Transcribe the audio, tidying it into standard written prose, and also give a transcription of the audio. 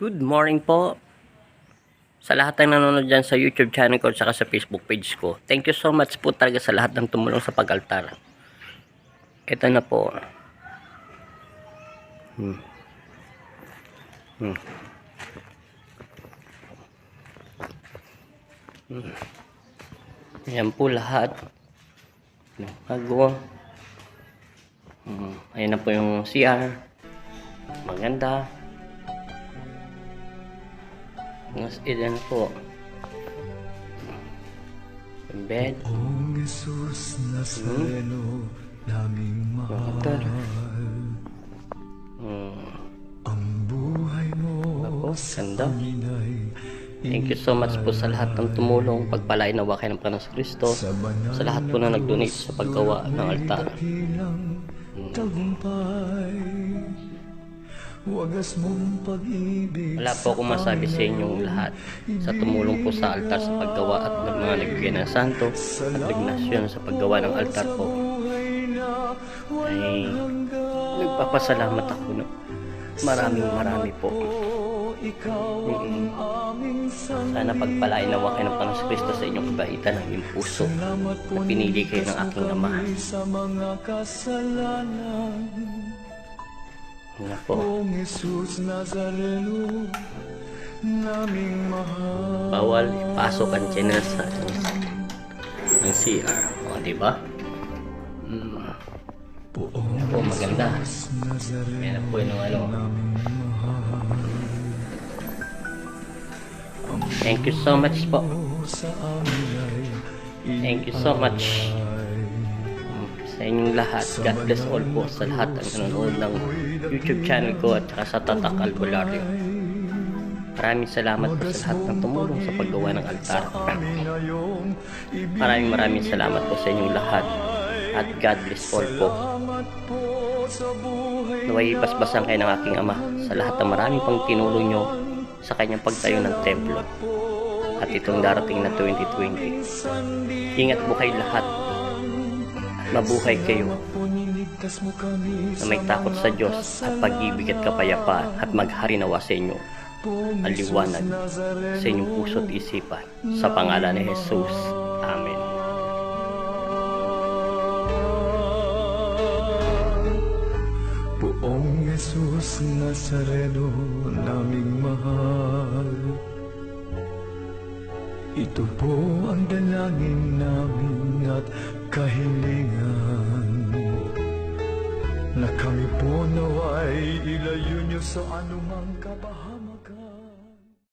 Good morning po sa lahat ng nanonood dyan sa YouTube channel ko at saka sa Facebook page ko. Thank you so much po talaga sa lahat ng tumulong sa pag-altar. Ito na po. Ayan po lahat. Bago. Ayan na po yung CR. Maganda. Ilan po yung bed. Jesus Nazareno, naming mahal. Ang buhay mo sa amin ay Thank you so much po sa lahat ng tumulong. Pagpalain nawa kayo ng Panginoon Kristo, sa lahat po na nag-donate sa paggawa ng altar. Wala po akong masabi sa inyong lahat sa tumulong po sa altar sa paggawa at ng mga nagbigay ng santo at nagnasyon sa paggawa ng altar po. Ay nagpapasalamat ako na marami po. Sana pagpalain nawa kayo ng Panginoon Kristo sa inyong kabaitan ng inyong puso na pinili kayo ng aking Ama. Nga po. Bawal ipasok ang channel sa ng CR. O, diba? Yan po, maganda. Yan po yung Thank you so much po. Thank you so much sa inyong lahat. God bless all po sa lahat ng nanonood ng YouTube channel ko at saka sa Tatak Albularyo. Maraming salamat po sa lahat ng tumulong sa paggawa ng altar. Maraming salamat po sa inyong lahat at God bless all po. Naway basbasan kayo ng aking Ama sa lahat ng maraming pang tinulong nyo sa kanyang pagtayo ng templo at itong darating na 2020. Ingat po kayo lahat. Mabuhay kayo na may takot sa Diyos at pag-ibig at kapayapaan at maghari nawa sa inyo ang liwanag sa inyong puso at isipan sa pangalan ni Jesus. Amen. Poong Jesus Nazareno, naming mahal. Ito po ang dalangin namin at kahilingan, na kami po naway ilayo niyo sa anumang kabahan.